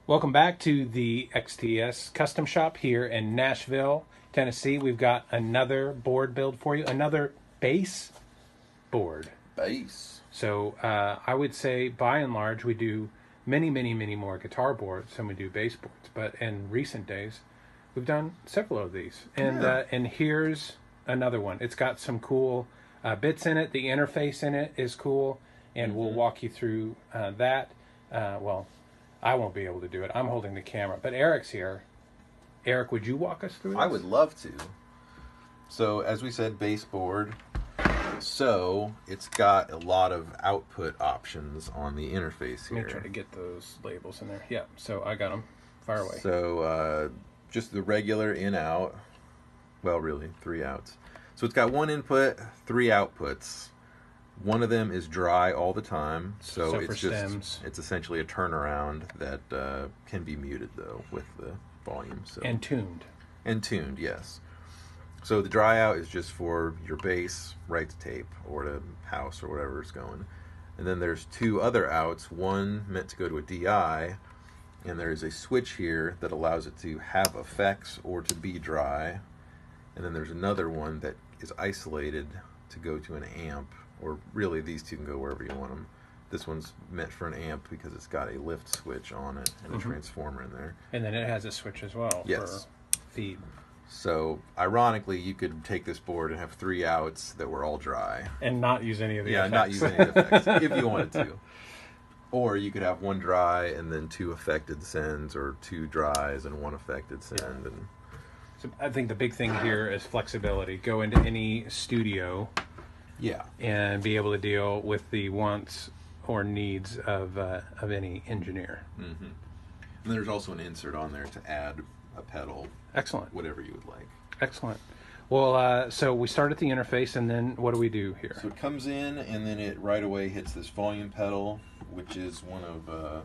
Welcome back to the XTS Custom Shop here in Nashville, Tennessee. We've got another board build for you, another bass board. Bass. So I would say, by and large, we do many more guitar boards than we do bass boards. But in recent days, we've done several of these. And here's another one. It's got some cool bits in it. The interface in it is cool, and we'll walk you through that. Well, I won't be able to do it. I'm holding the camera, but Eric's here. Eric, would you walk us through this? I would love to. So, as we said, baseboard. So, it's got a lot of output options on the interface here. Let me try to get those labels in there. Yeah, so I got them. Fire away. So, just the regular in-out. Well, really, 3 outs. So, it's got 1 input, 3 outputs. One of them is dry all the time, so it's just stems. It's essentially a turnaround that can be muted though with the volume. So and tuned. And tuned, yes. So the dry out is just for your bass, right to tape or to house or whatever is going. And then there's 2 other outs, one meant to go to a DI, and there's a switch here that allows it to have effects or to be dry. And then there's another one that is isolated to go to an amp. Or really, these 2 can go wherever you want them. This one's meant for an amp because it's got a lift switch on it and a transformer in there. And then it has a switch as well for feed. So, ironically, you could take this board and have 3 outs that were all dry. And not use any of the effects. Yeah, not use any of the effects, if you wanted to. Or you could have 1 dry and then 2 affected sends, or 2 dries and 1 affected send. Yeah. So I think the big thing here is flexibility. Go into any studio... Yeah, and be able to deal with the wants or needs of any engineer. Mm-hmm. And there's also an insert on there to add a pedal. Excellent. Whatever you would like. Excellent. Well, so we start at the interface, and then what do we do here? So it comes in, and then it right away hits this volume pedal, which is one of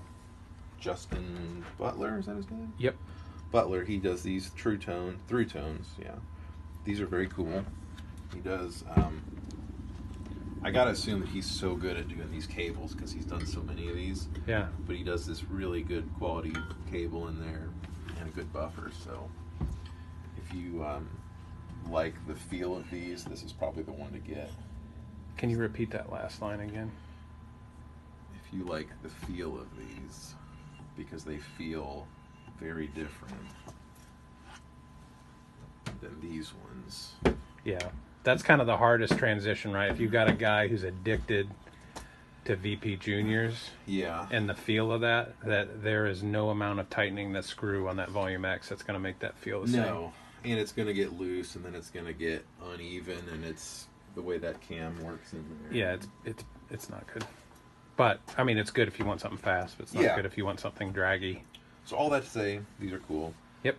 Justin Butler. Is that his name? Yep. Butler. He does these through tones. Yeah, these are very cool. He does. I gotta assume that he's so good at doing these cables because he's done so many of these. Yeah. But he does this really good quality cable in there and a good buffer. So if you like the feel of these, this is probably the one to get. Can you repeat that last line again? If you like the feel of these, because they feel very different than these ones. Yeah. That's kind of the hardest transition, right? If you've got a guy who's addicted to VP Juniors, and the feel of that there is no amount of tightening the screw on that Volume X that's going to make that feel the same. No, and it's going to get loose, and then it's going to get uneven, and it's the way that cam works in there. Yeah, it's not good. But I mean, it's good if you want something fast, but it's not good if you want something draggy. So all that to say, these are cool. Yep.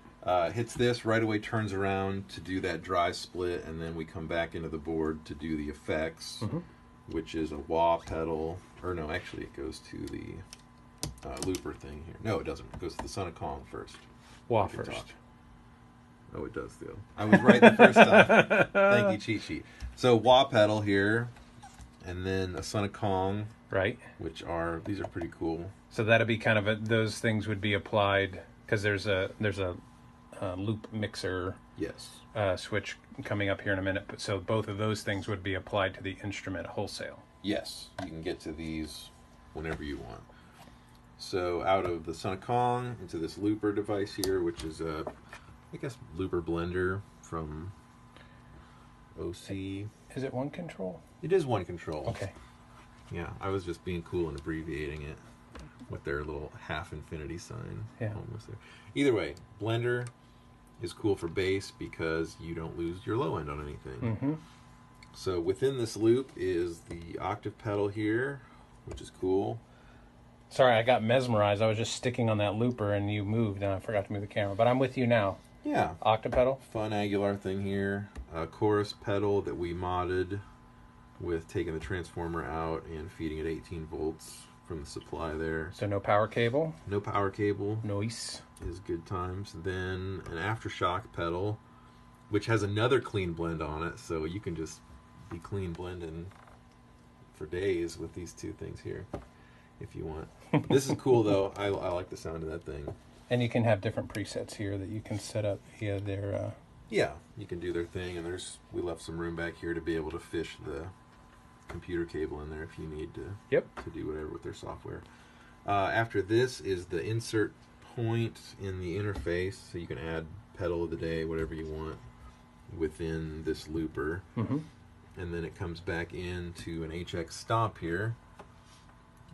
Hits this, right away turns around to do that dry split, and then we come back into the board to do the effects, which is a wah pedal. Or no, actually it goes to the looper thing here. No, it doesn't. It goes to the Son of Kong first. Wah first. Oh, it does, though. I was right the first time. Thank you, cheat sheet. So wah pedal here, and then a Son of Kong. Right. These are pretty cool. So that'd be kind of those things would be applied, because there's a loop mixer switch coming up here in a minute. So both of those things would be applied to the instrument wholesale. Yes, you can get to these whenever you want. So out of the Son of Kong into this looper device here, which is a, I guess, looper blender from OC. Is it one control? It is one control. Okay. Yeah, I was just being cool and abbreviating it with their little half infinity sign. Yeah. Almost there. Either way, blender is cool for bass because you don't lose your low end on anything. Mm-hmm. So within this loop is the octave pedal here, which is cool. Sorry, I got mesmerized. I was just sticking on that looper and you moved and I forgot to move the camera. But I'm with you now. Yeah. Octave pedal. Fun Aguilar thing here. A chorus pedal that we modded with taking the transformer out and feeding it 18 volts from the supply there. So no power cable. No power cable. Noise. Is good times. Then an aftershock pedal, which has another clean blend on it, so you can just be clean blending for days with these 2 things here. if you want. But this is cool though. I like the sound of that thing. And you can have different presets here that you can set up via their. Yeah, you can do their thing, and we left some room back here to be able to fish the computer cable in there if you need to. Yep. To do whatever with their software. After this is the insert point in the interface, so you can add pedal of the day, whatever you want, within this looper. Mm-hmm. And then it comes back into an HX stop here,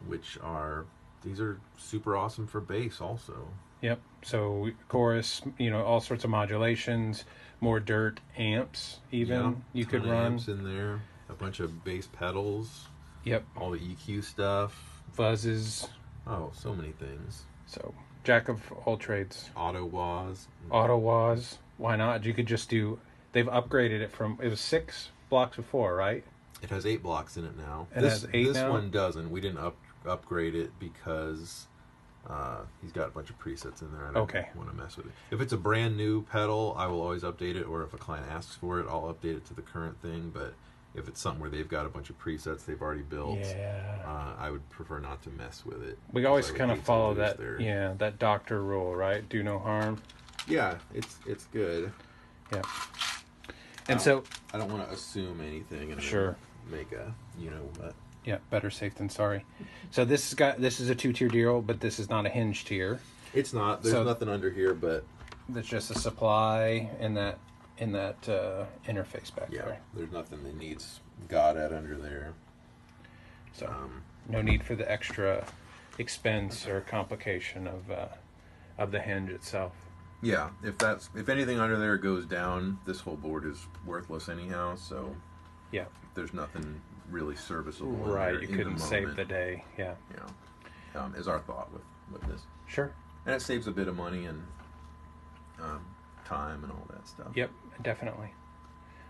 these are super awesome for bass also. Yep. So chorus, all sorts of modulations, more dirt amps even you could run. Amps in there, a bunch of bass pedals. Yep. All the EQ stuff. Fuzzes. Oh, so many things. So jack of all trades. Auto wahs. Why not? You could just do. They've upgraded it from. It was 6 blocks before, right? It has 8 blocks in it now. It has 8 this now? one doesn't. We didn't upgrade it because he's got a bunch of presets in there. I don't want to mess with it. If it's a brand new pedal, I will always update it, or if a client asks for it, I'll update it to the current thing. But if it's something where they've got a bunch of presets they've already built, I would prefer not to mess with it. We always kind of follow that, that doctor rule, right? Do no harm. Yeah, it's good. Yeah. And so I don't want to assume anything and make a what. Yeah, better safe than sorry. So this is a 2-tier deal, but this is not a hinge tier. It's not. There's nothing under here, but there's just a supply in that interface back there. There's nothing that needs God at under there. So no need for the extra expense or complication of the hinge itself. Yeah, if anything under there goes down, this whole board is worthless anyhow. So yeah, there's nothing really serviceable. Right, you couldn't save the day. Yeah, is our thought with this. Sure, and it saves a bit of money and time and all that stuff. Yep, definitely.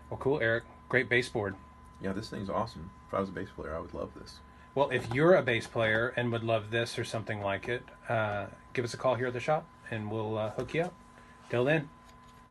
Well, cool, Eric. Great bass board. Yeah, this thing's awesome. If I was a bass player, I would love this. Well, if you're a bass player and would love this or something like it, give us a call here at the shop, and we'll hook you up. Till then.